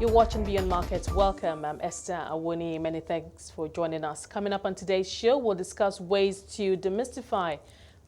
You're watching Beyond Markets. Welcome. I'm Esther Awoni. Many thanks for joining us. Coming up on today's show, we'll discuss ways to demystify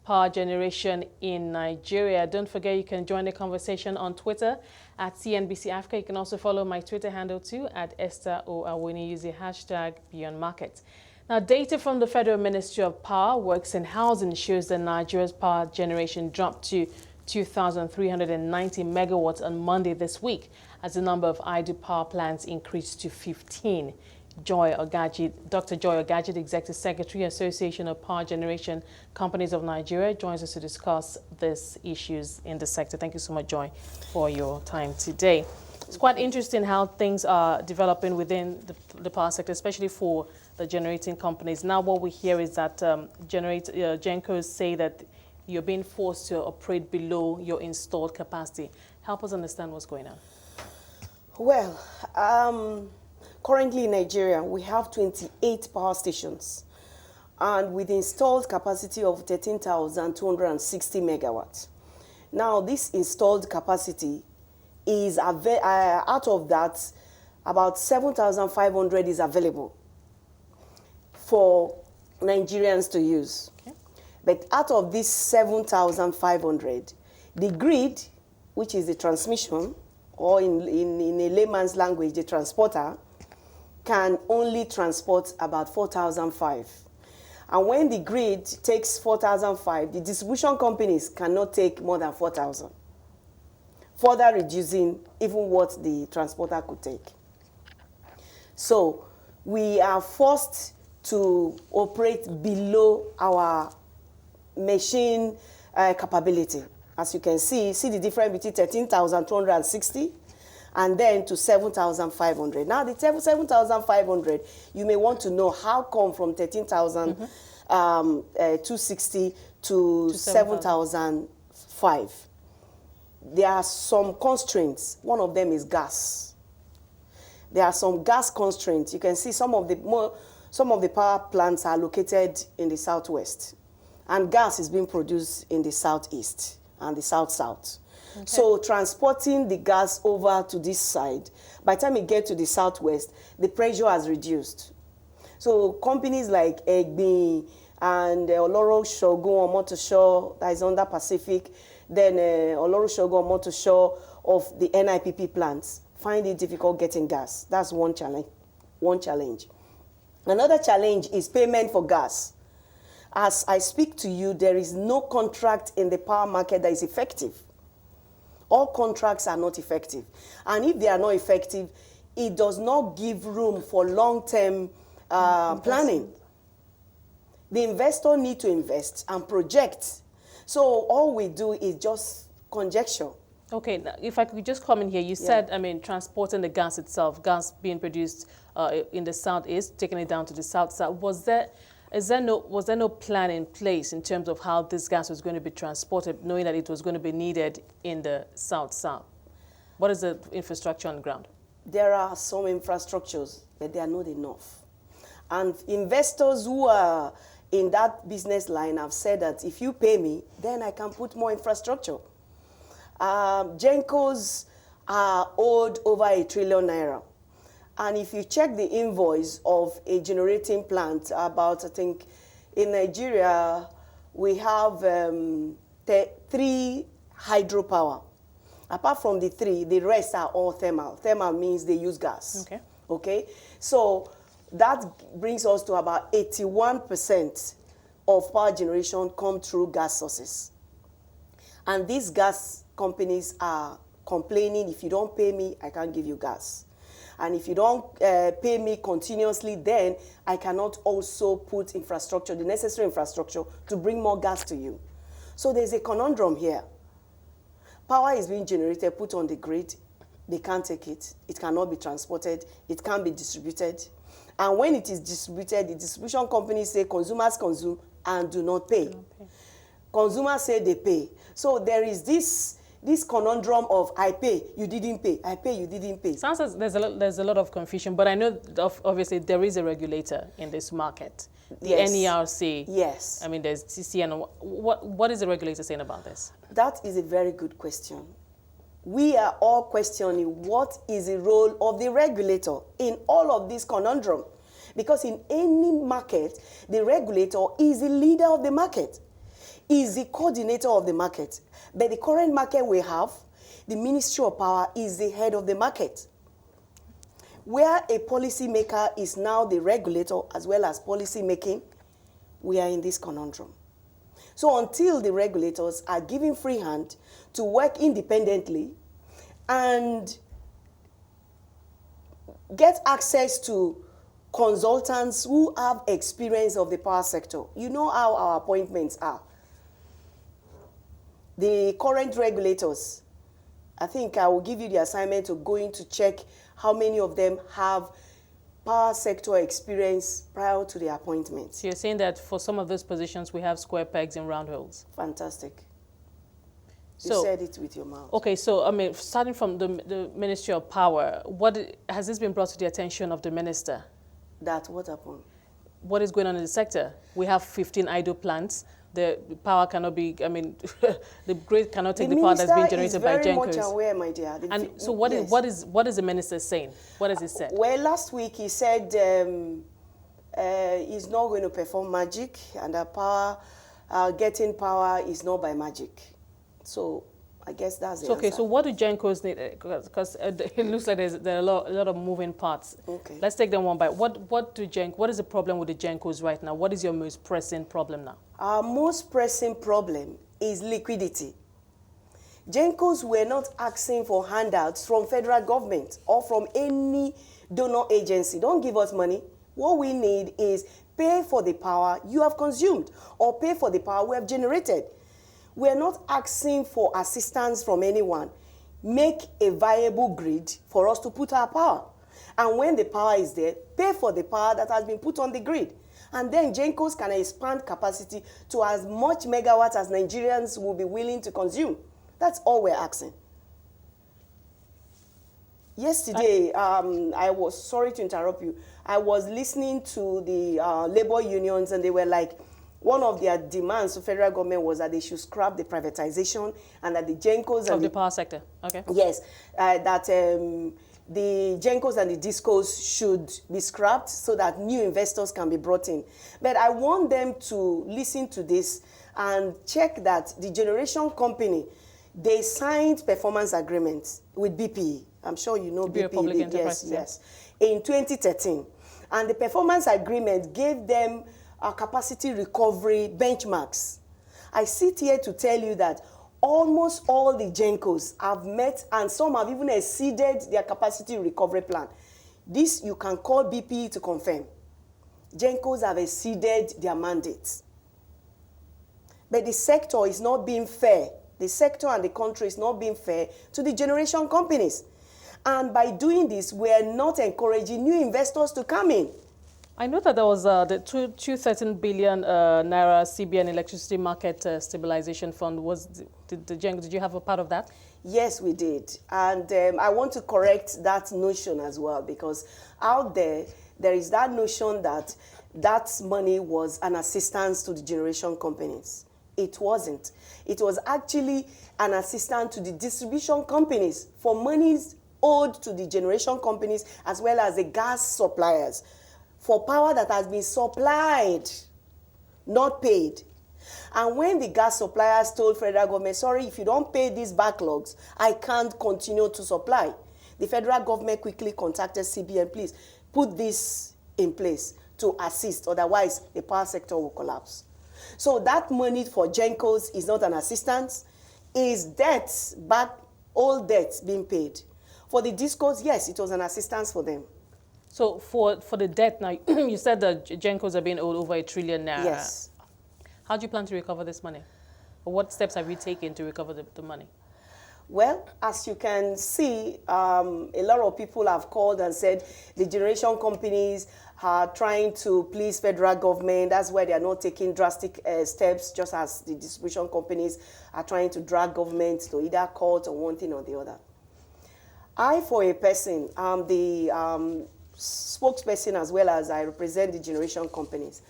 power generation in Nigeria. Don't forget you can join the conversation on Twitter at CNBC Africa. You can also follow my Twitter handle too at Esther O. Awoni using hashtag Beyond Markets. Now, data from the Federal Ministry of Power, Works and Housing shows that Nigeria's power generation dropped to 2,390 megawatts on Monday this week, as the number of idle power plants increased to 15. Dr. Joy Ogaji, the Executive Secretary, Association of Power Generation Companies of Nigeria, joins us to discuss these issues in the sector. Thank you so much, Joy, for your time today. It's quite interesting how things are developing within the power sector, especially for the generating companies. Now what we hear is that Jenkins say that you're being forced to operate below your installed capacity. Help us understand what's going on. Well, currently in Nigeria, we have 28 power stations, and with installed capacity of 13,260 megawatts. Now, this installed capacity is, out of that, about 7,500 is available for Nigerians to use. Okay. But out of this 7,500, the grid, which is the transmission, or in a layman's language, the transporter, can only transport about 4,005. And when the grid takes 4,005, the distribution companies cannot take more than 4,000, further reducing even what the transporter could take. So we are forced to operate below our machine capability. As you can see the difference between 13,260 and then to 7,500. Now the 7,500, you may want to know how come from 13,260 to 7,005. There are some constraints. One of them is gas. There are some gas constraints. You can see some of the power plants are located in the southwest, and gas is being produced in the southeast and the south-south. Okay. So transporting the gas over to this side, by the time it gets to the southwest, the pressure has reduced. So companies like Egbi and Oloro Shogun Omotosho, that is under Pacific, then Oloro Shogun Omotosho of the NIPP plants, find it difficult getting gas. That's one challenge. Another challenge is payment for gas. As I speak to you, there is no contract in the power market that is effective. All contracts are not effective. And if they are not effective, it does not give room for long-term planning. The investor needs to invest and project. So all we do is just conjecture. Okay, now if I could just come in here, you said, transporting the gas itself, gas being produced in the southeast, taking it down to the south-south. Was there no plan in place in terms of how this gas was going to be transported, knowing that it was going to be needed in the south-south? What is the infrastructure on the ground? There are some infrastructures, but they are not enough. And investors who are in that business line have said that if you pay me, then I can put more infrastructure. Jenkins are owed over ₦1 trillion. And if you check the invoice of a generating plant, I think in Nigeria, we have 3 hydropower. Apart from the 3, the rest are all thermal. Thermal means they use gas. Okay? So that brings us to about 81% of power generation come through gas sources. And these gas companies are complaining, if you don't pay me, I can't give you gas. And if you don't pay me continuously, then I cannot also put infrastructure, the necessary infrastructure, to bring more gas to you. So there's a conundrum here. Power is being generated, put on the grid. They can't take it. It cannot be transported. It can't be distributed. And when it is distributed, the distribution companies say consumers consume and do not pay. Consumers say they pay. So there is this conundrum of I pay, you didn't pay, I pay, you didn't pay. Sounds like there's a lot of confusion, but I know obviously there is a regulator in this market, the NERC. Yes. I mean, there's CCN. What is the regulator saying about this? That is a very good question. we are all questioning what is the role of the regulator in all of this conundrum. Because in any market, the regulator is the leader of the market, is the coordinator of the market. But the current market we have, the Ministry of Power is the head of the market. Where a policymaker is now the regulator as well as policy making, we are in this conundrum. So until the regulators are given free hand to work independently and get access to consultants who have experience of the power sector, you know how our appointments are. The current regulators, I think I will give you the assignment of going to check how many of them have power sector experience prior to the appointment. So you're saying that for some of those positions, we have square pegs and round holes. Fantastic. You said it with your mouth. Okay, so I mean, starting from the Ministry of Power, has this been brought to the attention of the minister? That what happened? What is going on in the sector? We have 15 idle plants. The power cannot be, I mean, the grid cannot take the power that's being generated by Jenkins. The minister is very much aware, my dear. And so what is the minister saying? What has he said? Well, last week he said he's not going to perform magic, and getting power is not by magic. So I guess that's the okay, answer. so what do Jenkins need? Because it looks like there are a lot of moving parts. Okay. Let's take them one by one. What is the problem with the Jenkins right now? What is your most pressing problem now? Our most pressing problem is liquidity. Jenkins were not asking for handouts from federal government or from any donor agency. Don't give us money. What we need is pay for the power you have consumed or pay for the power we have generated. We're not asking for assistance from anyone. Make a viable grid for us to put our power. And when the power is there, pay for the power that has been put on the grid. And then Jenkins can expand capacity to as much megawatts as Nigerians will be willing to consume. That's all we're asking. Yesterday, I was, sorry to interrupt you, I was listening to the labor unions, and they were like, one of their demands to federal government was that they should scrap the privatization and that the Jenkins of the power sector. Okay. Yes, that the Jenkins and the discos should be scrapped so that new investors can be brought in. But I want them to listen to this and check that the generation company, they signed performance agreements with BP. I'm sure you know BP. Public Enterprise, yes, in 2013. And the performance agreement gave them capacity recovery benchmarks. I sit here to tell you that almost all the Jenkins have met, and some have even exceeded their capacity recovery plan. This you can call BP to confirm. Jenkins have exceeded their mandates. But the sector is not being fair. The sector and the country is not being fair to the generation companies. And by doing this, we are not encouraging new investors to come in. I know that there was the 213 billion naira CBN electricity market stabilization fund. Did you have a part of that? Yes, we did. And I want to correct that notion as well, because out there is that notion that that money was an assistance to the generation companies. It wasn't. It was actually an assistance to the distribution companies for monies owed to the generation companies as well as the gas suppliers, for power that has been supplied, not paid. And when the gas suppliers told federal government, sorry, if you don't pay these backlogs, I can't continue to supply, the federal government quickly contacted CBN, please put this in place to assist, otherwise the power sector will collapse. So that money for Jenkins is not an assistance, is debts, old debts being paid. For the discos, yes, it was an assistance for them. So for the debt now, you said that Jenkins are being owed over $1 trillion naira. Yes. How do you plan to recover this money? Or what steps have you taken to recover the money? Well, as you can see, a lot of people have called and said the generation companies are trying to please federal government. That's why they are not taking drastic steps, just as the distribution companies are trying to drag government to either court or one thing or the other. I, for a person, am the spokesperson as well as I represent the generation companies.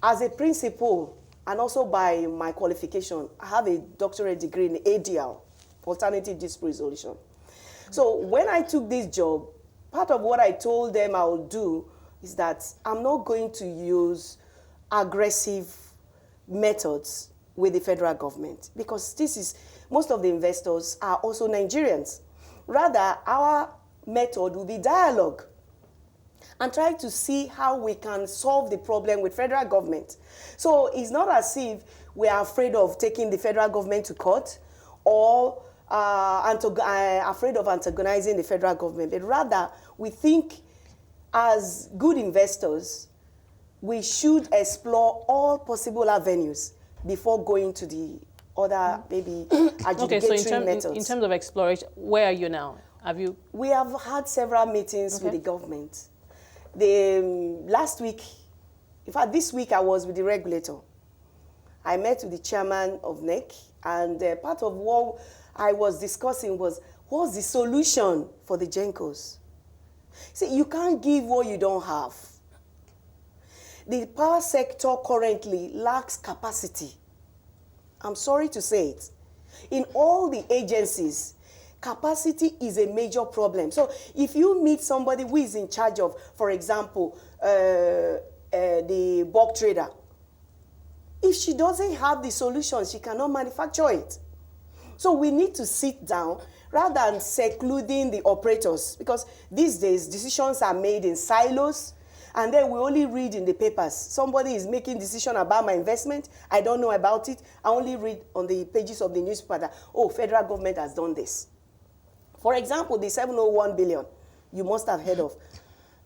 As a principal, and also by my qualification, I have a doctorate degree in ADL, alternative dispute resolution. So when I took this job, part of what I told them I will do is that I'm not going to use aggressive methods with the federal government, because most of the investors are also Nigerians. Rather, our method will be dialogue and try to see how we can solve the problem with federal government. So it's not as if we are afraid of taking the federal government to court or afraid of antagonizing the federal government, but rather we think as good investors, we should explore all possible avenues before going to the other maybe adjudicatory methods. In terms of exploration, where are you now? We have had several meetings with the government. Last week, in fact, this week I was with the regulator. I met with the chairman of NEC, and part of what I was discussing was, what's the solution for the Jenkins? See, you can't give what you don't have. The power sector currently lacks capacity. I'm sorry to say it. In all the agencies, capacity is a major problem. So if you meet somebody who is in charge of, for example, the bulk trader, if she doesn't have the solution, she cannot manufacture it. So we need to sit down rather than secluding the operators, because these days decisions are made in silos, and then we only read in the papers. Somebody is making decision about my investment. I don't know about it. I only read on the pages of the newspaper that, oh, federal government has done this. For example, the 701 billion you must have heard of,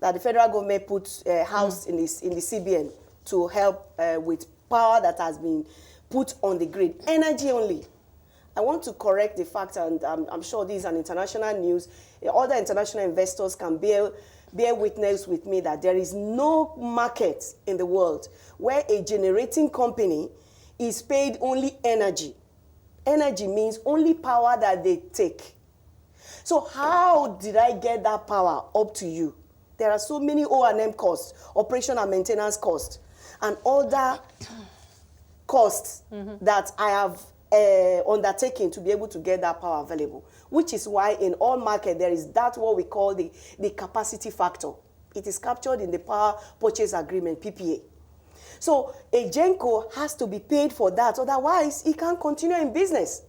that the federal government put housed in the CBN to help with power that has been put on the grid. Energy only. I want to correct the fact, and I'm sure this is an international news. Other international investors can bear witness with me that there is no market in the world where a generating company is paid only energy. Energy means only power that they take. So how did I get that power up to you? There are so many O&M costs, operation and maintenance costs, and other costs that I have undertaken to be able to get that power available, which is why in all market there is that what we call the capacity factor. It is captured in the power purchase agreement, PPA. So a Genco has to be paid for that, otherwise it can't continue in business.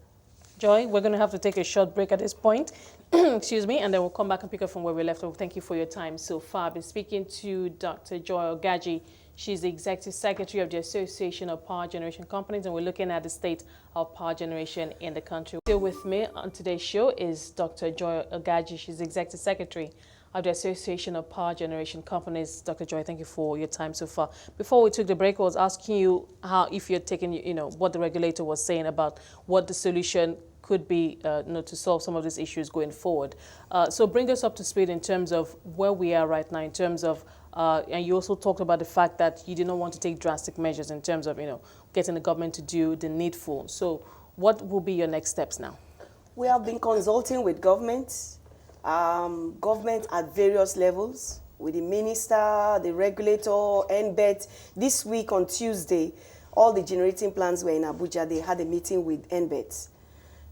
Joy, we're going to have to take a short break at this point. Excuse me, and then we'll come back and pick up from where we left off. Thank you for your time so far. I've been speaking to Dr. Joy Ogaji. She's the Executive Secretary of the Association of Power Generation Companies, and we're looking at the state of power generation in the country. Still with me on today's show is Dr. Joy Ogaji. She's the Executive Secretary of the Association of Power Generation Companies. Dr. Joy, thank you for your time so far. Before we took the break, I was asking you if you're taking, what the regulator was saying about what the solution could be to solve some of these issues going forward. So bring us up to speed in terms of where we are right now, in terms of, and you also talked about the fact that you did not want to take drastic measures in terms of, getting the government to do the needful. So what will be your next steps now? We have been consulting with government at various levels, with the minister, the regulator, NBET. This week on Tuesday, all the generating plants were in Abuja. They had a meeting with NBET.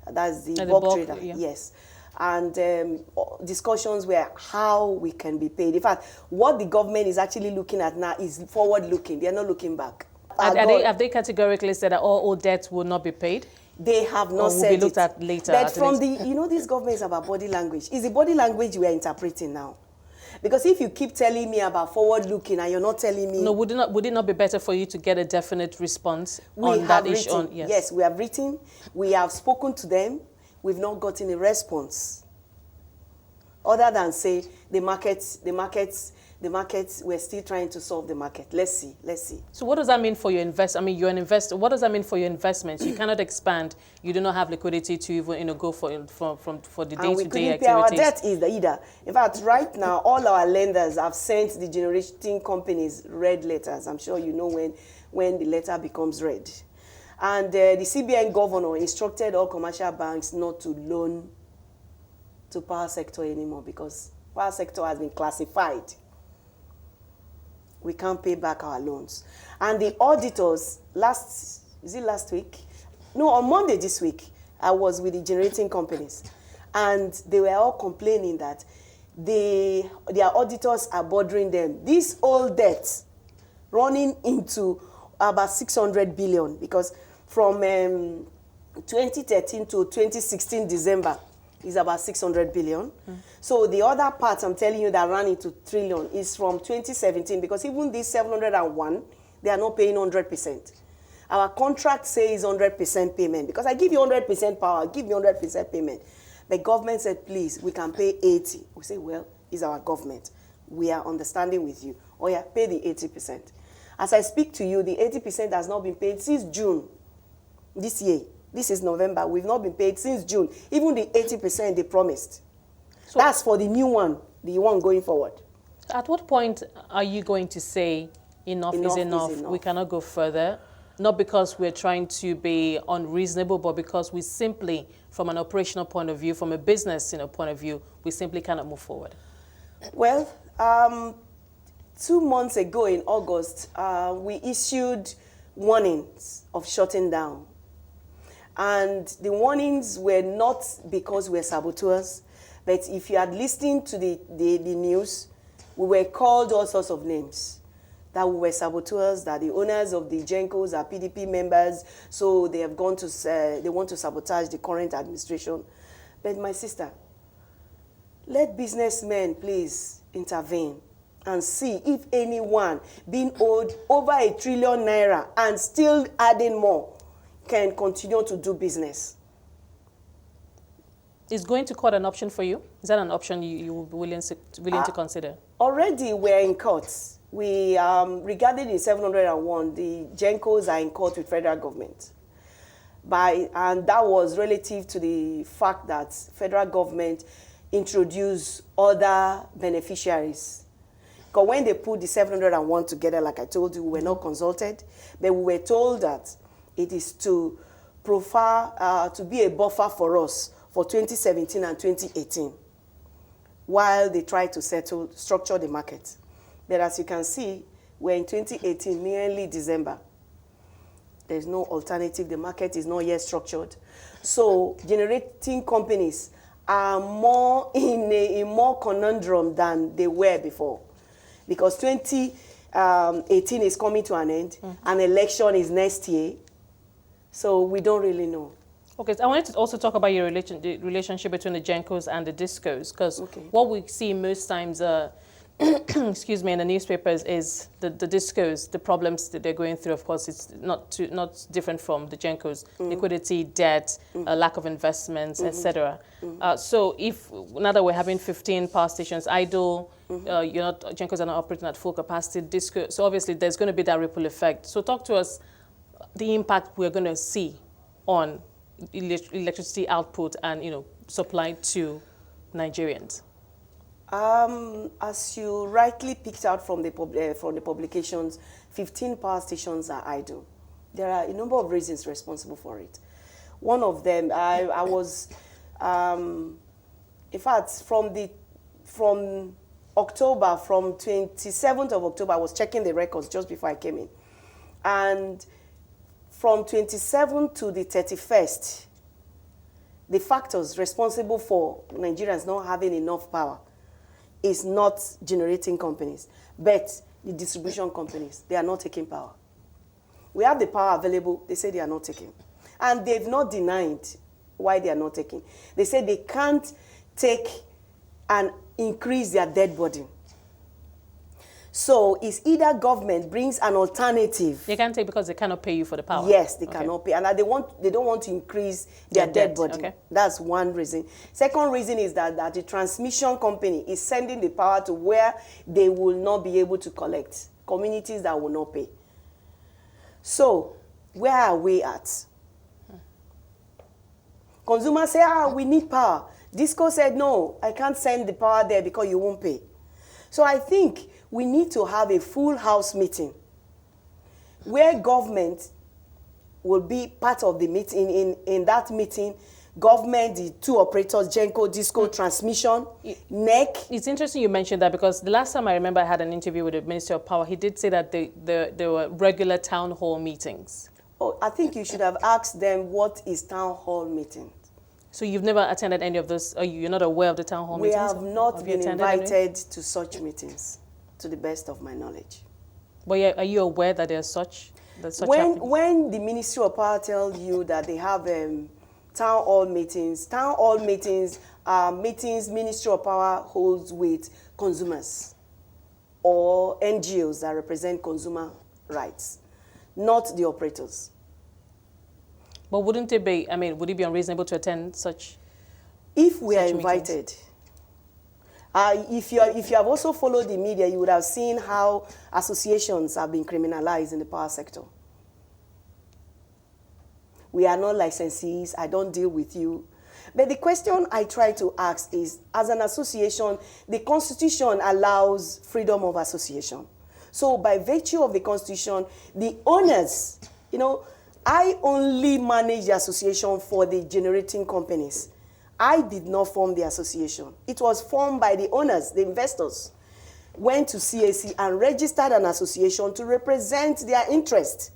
That's the bulk trader, yeah. Yes. And discussions were how we can be paid. In fact, what the government is actually looking at now is forward-looking. They're not looking back. Have they categorically said that all debts will not be paid? They have not said it. Will be looked at later. But from this government is about body language. It's the body language we are interpreting now. Because if you keep telling me about forward-looking and you're not telling me... No, would it not be better for you to get a definite response on that issue? Yes, we have written. We have spoken to them. We've not gotten a response. Other than say, the markets, we're still trying to solve the market. Let's see. So what does that mean for your investment? I mean, you're an investor. What does that mean for your investments? You cannot expand. You do not have liquidity to even, go for the day-to-day activities. And we couldn't pay our debt either. In fact, right now, all our lenders have sent the generating companies red letters. I'm sure you know when the letter becomes red. And the CBN governor instructed all commercial banks not to loan to power sector anymore because power sector has been classified. We can't pay back our loans. And the auditors, last week? No, on Monday this week, I was with the generating companies, and they were all complaining that their auditors are bothering them. This old debt running into about 600 billion, because from 2013 to 2016 December is about 600 billion. So the other part I'm telling you that ran into trillion is from 2017, because even this 701, they are not paying 100%. Our contract says 100% payment, because I give you 100% power, give me 100% payment. The government said, please, we can pay 80. We say, well, it's our government. We are understanding with you. Oh yeah, pay the 80%. As I speak to you, the 80% has not been paid since June this year. This is November. We've not been paid since June. Even the 80% they promised. So that's for the new one, the one going forward. At what point are you going to say enough is enough? We cannot go further? Not because we're trying to be unreasonable, but because we simply, from an operational point of view, from a business point of view, we simply cannot move forward. Well, 2 months ago in August, we issued warnings of shutting down. And the warnings were not because we're saboteurs, but if you had listened to the news, we were called all sorts of names. That we were saboteurs, that the owners of the Jenkins are PDP members, so they have gone to they want to sabotage the current administration. But my sister, let businessmen please intervene and see if anyone being owed over ₦1 trillion and still adding more can continue to do business. Is going to court an option for you? Is that an option you will be willing to consider? Already we're in court. We, regarding the 701, the Jenkins are in court with federal government. And that was relative to the fact that federal government introduced other beneficiaries. Because when they put the 701 together, like I told you, we were not consulted, but we were told that it is to to be a buffer for us for 2017 and 2018, while they try to structure the market. But as you can see, we're in 2018, nearly December. There's no alternative. The market is not yet structured. So generating companies are more in a more conundrum than they were before. Because 2018 is coming to an end, and election is next year. So we don't really know. Okay, so I wanted to also talk about your the relationship between the Jenkins and the discos, because what we see most times, excuse me, in the newspapers is the discos, the problems that they're going through. Of course, it's not different from the Jenkins: liquidity, debt, lack of investments, etc. So if now that we're having 15 power stations idle, Jenkins are not operating at full capacity, disco, so obviously there's going to be that ripple effect. So talk to us the impact we're going to see on electricity output and supply to Nigerians. As you rightly picked out from the publications, 15 power stations are idle. There are a number of reasons responsible for it. One of them, I was, in fact, from October, from 27th of October, I was checking the records just before I came in. And from 27th to the 31st, the factors responsible for Nigerians not having enough power is not generating companies, but the distribution companies. They are not taking power. We have the power available. They say they are not taking. And they've not denied why they are not taking. They say they can't take and increase their debt burden. So it's either government brings an alternative. They can't take because they cannot pay you for the power. Yes, they cannot pay. And they don't want to increase their debt burden. Okay. That's one reason. Second reason is that the transmission company is sending the power to where they will not be able to collect. Communities that will not pay. So where are we at? Consumers say, we need power. Disco said, no, I can't send the power there because you won't pay. So I think we need to have a full house meeting where government will be part of the meeting. In that meeting, government, the two operators, Genco, Disco, Transmission, NEC. It's interesting you mentioned that, because the last time I remember I had an interview with the Minister of Power, he did say that there were regular town hall meetings. Oh, I think you should have asked them what is town hall meeting. So you've never attended any of this, or you're not aware of the town hall We meetings? have not been attended invited to such meetings, to the best of my knowledge. But yeah, are you aware that there's such happening? When the Ministry of Power tells you that they have town hall meetings are meetings Ministry of Power holds with consumers or NGOs that represent consumer rights, not the operators. But wouldn't it be, would it be unreasonable to attend such? If we are meetings? invited, if you have also followed the media, you would have seen how associations have been criminalized in the power sector. We are not licensees. I don't deal with you. But the question I try to ask is, as an association, the Constitution allows freedom of association. So by virtue of the Constitution, the owners, I only manage the association for the generating companies. I did not form the association. It was formed by the owners, the investors, went to CAC and registered an association to represent their interest.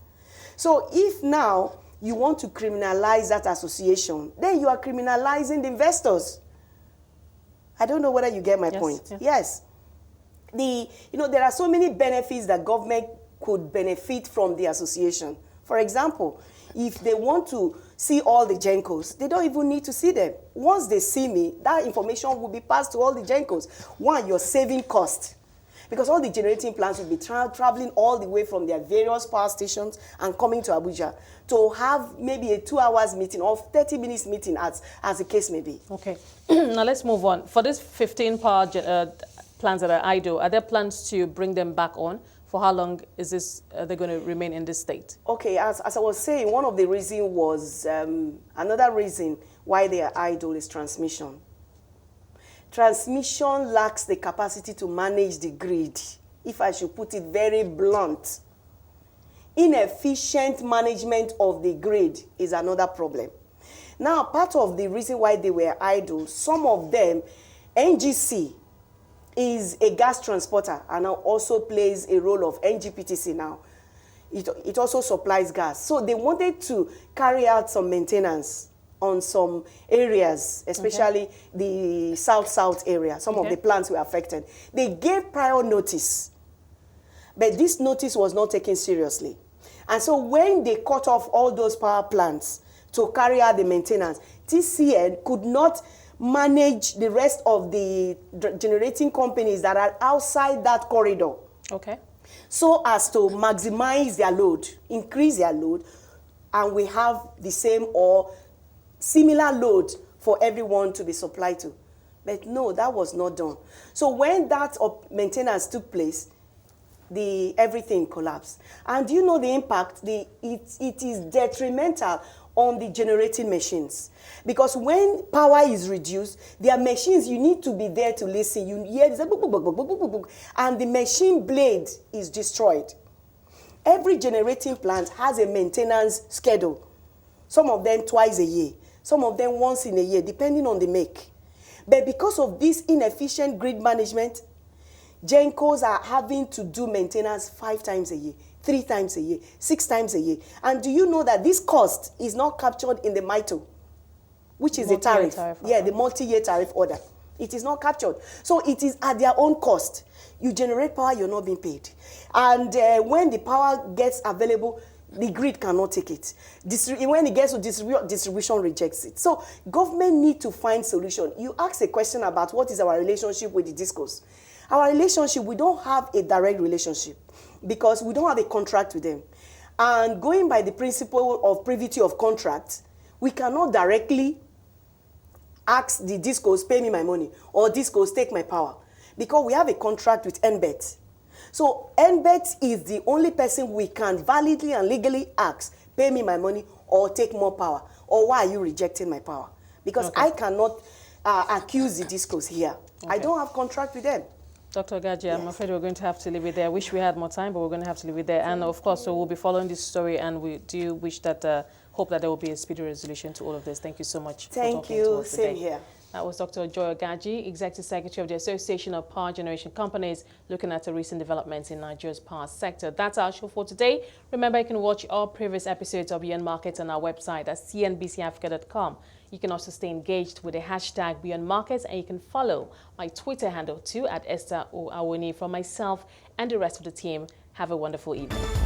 So if now you want to criminalize that association, then you are criminalizing the investors. I don't know whether you get my point. Yes. There are so many benefits that government could benefit from the association. For example, if they want to see all the Jenkins, they don't even need to see them. Once they see me, that information will be passed to all the Jenkins. One, you're saving cost. Because all the generating plants will be traveling all the way from their various power stations and coming to Abuja to have maybe a 2 hours meeting or 30 minutes meeting as the case may be. Okay. Now let's move on. For these 15 power plants that are idle, are there plans to bring them back on? For how long are they going to remain in this state? Okay, as I was saying, one of the reasons was, another reason why they are idle is transmission. Transmission lacks the capacity to manage the grid, if I should put it very blunt. Inefficient management of the grid is another problem. Now, part of the reason why they were idle, some of them, NGC is a gas transporter and now also plays a role of NGPTC now. It also supplies gas. So they wanted to carry out some maintenance on some areas, especially the south area. Some of the plants were affected. They gave prior notice, but this notice was not taken seriously. And so when they cut off all those power plants to carry out the maintenance, TCN could not manage the rest of the generating companies that are outside that corridor. Okay. So as to maximize their load, increase their load, and we have the same or similar load for everyone to be supplied to. But no, that was not done. So when that maintenance took place, everything collapsed. And do you know the impact? It is detrimental on the generating machines. Because when power is reduced, their machines, you need to be there to listen. You hear this, and the machine blade is destroyed. Every generating plant has a maintenance schedule. Some of them twice a year. Some of them once in a year, depending on the make. But because of this inefficient grid management, Gencos are having to do maintenance 5 times a year, 3 times a year, 6 times a year. And do you know that this cost is not captured in the MITO, which is the tariff? Yeah, the multi-year tariff order. It is not captured. So it is at their own cost. You generate power, you're not being paid. And when the power gets available, the grid cannot take it. When it gets to distribution rejects it. So government need to find solution. You asked a question about what is our relationship with the discos. Our relationship, we don't have a direct relationship because we don't have a contract with them. And going by the principle of privity of contract, we cannot directly ask the discos, pay me my money, or discos, take my power, because we have a contract with NBET. So NBET is the only person we can validly and legally ask, pay me my money or take more power, or why are you rejecting my power? Because I cannot accuse the discos here. I don't have contract with them. Dr. Ogaji, I'm afraid we're going to have to leave it there. I wish we had more time, but we're going to have to leave it there. And of course, so we'll be following this story, and we do wish that, hope that there will be a speedy resolution to all of this. Thank you so much. Thank you. Same here. That was Dr. Ogaji, Executive Secretary of the Association of Power Generation Companies, looking at the recent developments in Nigeria's power sector. That's our show for today. Remember, you can watch all previous episodes of Beyond Markets on our website at cnbcafrica.com. You can also stay engaged with the hashtag Beyond Markets, and you can follow my Twitter handle too at Esther O. Awoni. For myself and the rest of the team, have a wonderful evening.